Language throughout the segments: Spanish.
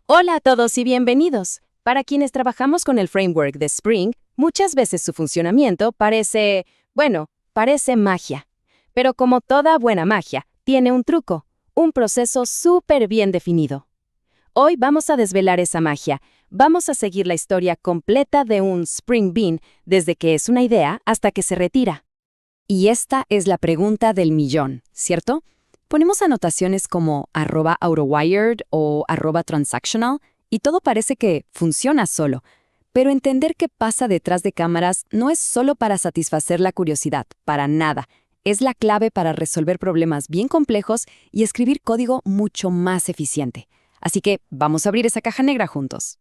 Hola a todos y bienvenidos. Para quienes trabajamos con el framework de Spring, muchas veces su funcionamiento parece magia. Pero como toda buena magia, tiene un truco, un proceso súper bien definido. Hoy vamos a desvelar esa magia. Vamos a seguir la historia completa de un Spring Bean desde que es una idea hasta que se retira. Y esta es la pregunta del millón, ¿cierto? Ponemos anotaciones como @autowired o @transactional y todo parece que funciona solo. Pero entender qué pasa detrás de cámaras no es solo para satisfacer la curiosidad, para nada. Es la clave para resolver problemas bien complejos y escribir código mucho más eficiente. Así que vamos a abrir esa caja negra juntos.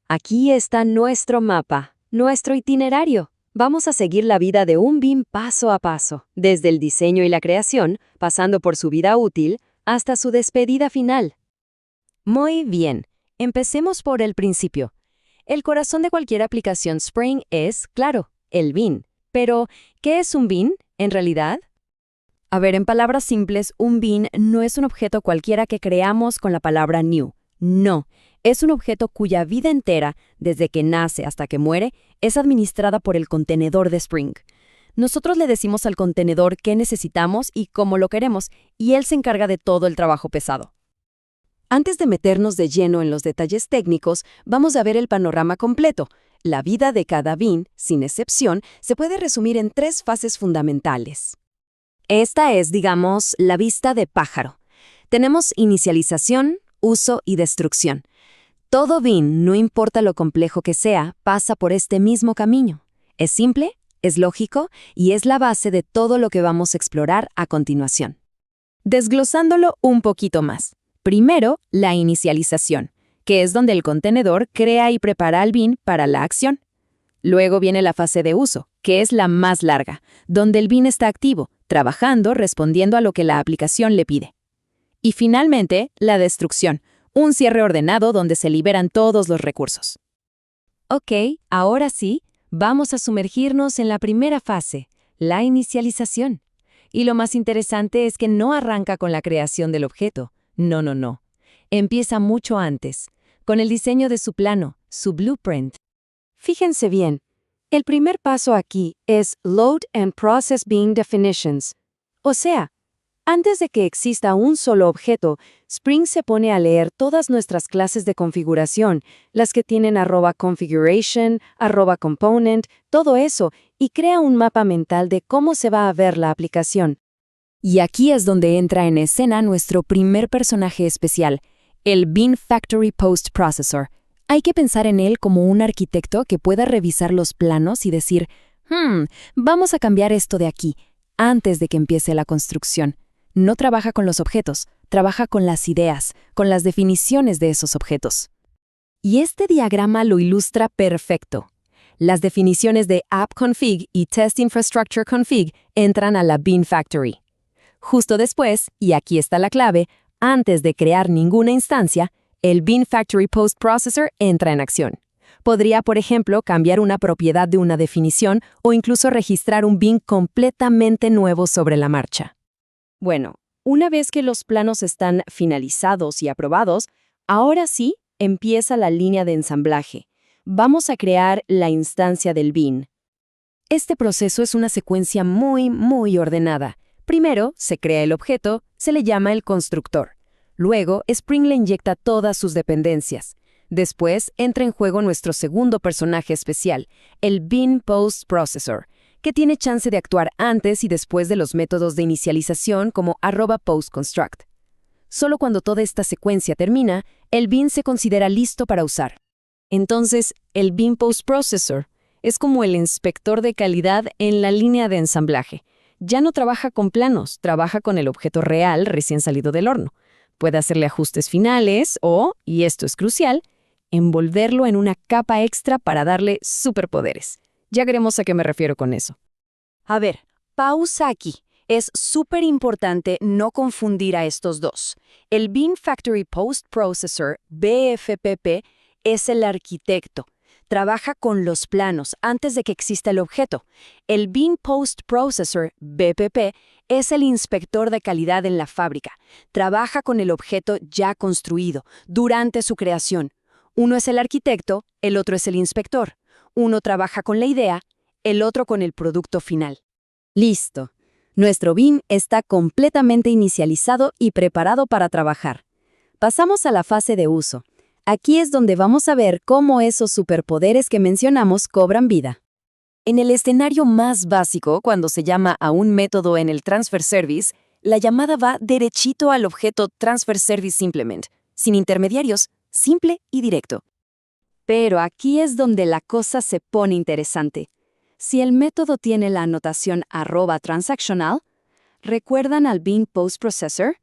Aquí está nuestro mapa, nuestro itinerario. Vamos a seguir la vida de un BIM paso a paso, desde el diseño y la creación, pasando por su vida útil, hasta su despedida final. Muy bien, empecemos por el principio. El corazón de cualquier aplicación Spring es, claro, el Bean. Pero, ¿qué es un Bean, en realidad? A ver, en palabras simples, un Bean no es un objeto cualquiera que creamos con la palabra new. No, es un objeto cuya vida entera, desde que nace hasta que muere, es administrada por el contenedor de Spring. Nosotros le decimos al contenedor qué necesitamos y cómo lo queremos, y él se encarga de todo el trabajo pesado. Antes de meternos de lleno en los detalles técnicos, vamos a ver el panorama completo. La vida de cada Bean, sin excepción, se puede resumir en 3 fases fundamentales. Esta es, digamos, la vista de pájaro. Tenemos inicialización, uso y destrucción. Todo Bean, no importa lo complejo que sea, pasa por este mismo camino. Es simple, es lógico y es la base de todo lo que vamos a explorar a continuación. Desglosándolo un poquito más. Primero, la inicialización, que es donde el contenedor crea y prepara al Bean para la acción. Luego viene la fase de uso, que es la más larga, donde el Bean está activo, trabajando, respondiendo a lo que la aplicación le pide. Y finalmente, la destrucción, un cierre ordenado donde se liberan todos los recursos. Ok, ahora sí, vamos a sumergirnos en la primera fase, la inicialización. Y lo más interesante es que no arranca con la creación del objeto. No. Empieza mucho antes, con el diseño de su plano, su blueprint. Fíjense bien, el primer paso aquí es Load and Process Bean Definitions. O sea, antes de que exista un solo objeto, Spring se pone a leer todas nuestras clases de configuración, las que tienen @configuration, @component, todo eso, y crea un mapa mental de cómo se va a ver la aplicación. Y aquí es donde entra en escena nuestro primer personaje especial, el Bean Factory Post Processor. Hay que pensar en él como un arquitecto que pueda revisar los planos y decir, vamos a cambiar esto de aquí, antes de que empiece la construcción. No trabaja con los objetos, trabaja con las ideas, con las definiciones de esos objetos. Y este diagrama lo ilustra perfecto. Las definiciones de App Config y Test Infrastructure Config entran a la Bean Factory. Justo después, y aquí está la clave, antes de crear ninguna instancia, el Bean Factory Post Processor entra en acción. Podría, por ejemplo, cambiar una propiedad de una definición o incluso registrar un Bean completamente nuevo sobre la marcha. Bueno, una vez que los planos están finalizados y aprobados, ahora sí empieza la línea de ensamblaje. Vamos a crear la instancia del Bean. Este proceso es una secuencia muy ordenada. Primero, se crea el objeto, se le llama el constructor. Luego, Spring le inyecta todas sus dependencias. Después, entra en juego nuestro segundo personaje especial, el Bean Post Processor, que tiene chance de actuar antes y después de los métodos de inicialización como @postConstruct. Solo cuando toda esta secuencia termina, el Bean se considera listo para usar. Entonces, el Bean Post Processor es como el inspector de calidad en la línea de ensamblaje. Ya no trabaja con planos, trabaja con el objeto real recién salido del horno. Puede hacerle ajustes finales o, y esto es crucial, envolverlo en una capa extra para darle superpoderes. Ya veremos a qué me refiero con eso. A ver, pausa aquí. Es súper importante no confundir a estos dos. El Bean Factory Post Processor, BFPP, es el arquitecto. trabaja con los planos antes de que exista el objeto. El Bin Post Processor, BPP, es el inspector de calidad en la fábrica. Trabaja con el objeto ya construido, durante su creación. Uno es el arquitecto, el otro es el inspector. Uno trabaja con la idea, el otro con el producto final. Listo. Nuestro bin está completamente inicializado y preparado para trabajar. Pasamos a la fase de uso. Aquí es donde vamos a ver cómo esos superpoderes que mencionamos cobran vida. En el escenario más básico, cuando se llama a un método en el Transfer Service, la llamada va derechito al objeto Transfer Service Implement, sin intermediarios, simple y directo. Pero aquí es donde la cosa se pone interesante. Si el método tiene la anotación @transactional, ¿recuerdan al Bin Post Processor?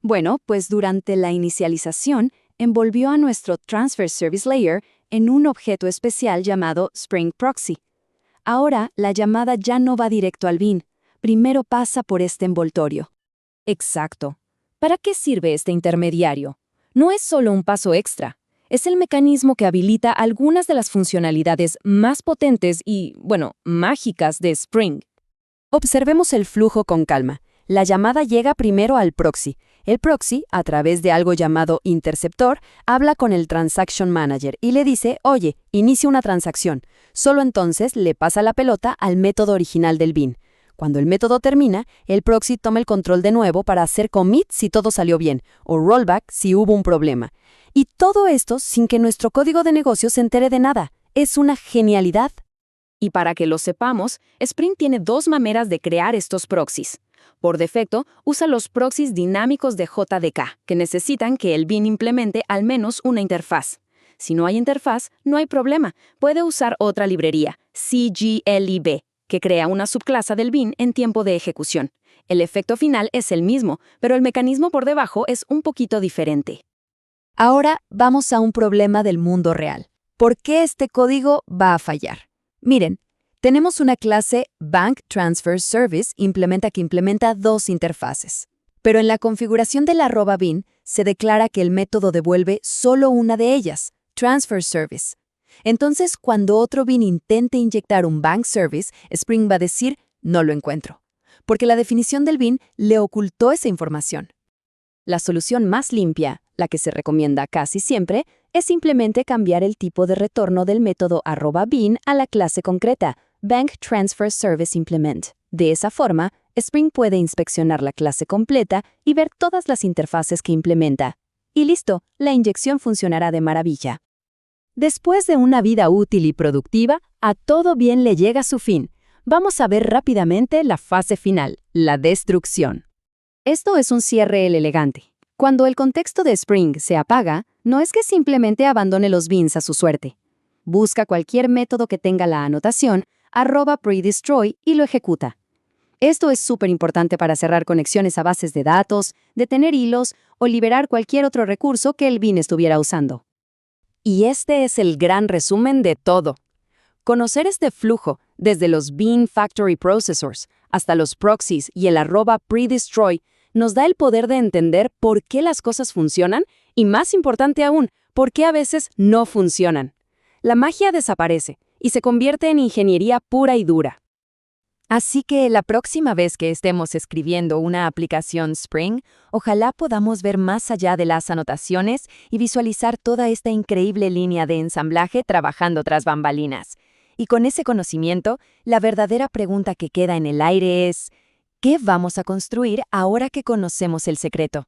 Bueno, pues durante la inicialización, envolvió a nuestro Transfer Service Layer en un objeto especial llamado Spring Proxy. Ahora, la llamada ya no va directo al bin, primero pasa por este envoltorio. Exacto. ¿Para qué sirve este intermediario? No es solo un paso extra. Es el mecanismo que habilita algunas de las funcionalidades más potentes y, mágicas de Spring. Observemos el flujo con calma. La llamada llega primero al proxy. El proxy, a través de algo llamado interceptor, habla con el Transaction Manager y le dice, oye, inicia una transacción. Solo entonces le pasa la pelota al método original del bin. Cuando el método termina, el proxy toma el control de nuevo para hacer commit si todo salió bien, o rollback si hubo un problema. Y todo esto sin que nuestro código de negocio se entere de nada. Es una genialidad. Y para que lo sepamos, Spring tiene dos maneras de crear estos proxies. Por defecto, usa los proxies dinámicos de JDK, que necesitan que el bin implemente al menos una interfaz. Si no hay interfaz, no hay problema. Puede usar otra librería, CGLIB, que crea una subclase del bin en tiempo de ejecución. El efecto final es el mismo, pero el mecanismo por debajo es un poquito diferente. Ahora vamos a un problema del mundo real. ¿Por qué este código va a fallar? Miren, tenemos una clase Bank Transfer Service que implementa dos interfaces. Pero en la configuración del @bin se declara que el método devuelve solo una de ellas, Transfer Service. Entonces, cuando otro bin intente inyectar un Bank Service, Spring va a decir, no lo encuentro, porque la definición del bin le ocultó esa información. La solución más limpia, la que se recomienda casi siempre, es simplemente cambiar el tipo de retorno del método @bin a la clase concreta, Bank Transfer Service Implement. De esa forma, Spring puede inspeccionar la clase completa y ver todas las interfaces que implementa. Y listo, la inyección funcionará de maravilla. Después de una vida útil y productiva, a todo bien le llega su fin. Vamos a ver rápidamente la fase final, la destrucción. Esto es un CRL elegante. Cuando el contexto de Spring se apaga, no es que simplemente abandone los bins a su suerte. Busca cualquier método que tenga la anotación @predestroy y lo ejecuta. Esto es súper importante para cerrar conexiones a bases de datos, detener hilos o liberar cualquier otro recurso que el bin estuviera usando. Y este es el gran resumen de todo. Conocer este flujo, desde los Bin Factory Processors hasta los proxies y el @predestroy, nos da el poder de entender por qué las cosas funcionan y, más importante aún, por qué a veces no funcionan. La magia desaparece y se convierte en ingeniería pura y dura. Así que la próxima vez que estemos escribiendo una aplicación Spring, ojalá podamos ver más allá de las anotaciones y visualizar toda esta increíble línea de ensamblaje trabajando tras bambalinas. Y con ese conocimiento, la verdadera pregunta que queda en el aire es, ¿qué vamos a construir ahora que conocemos el secreto?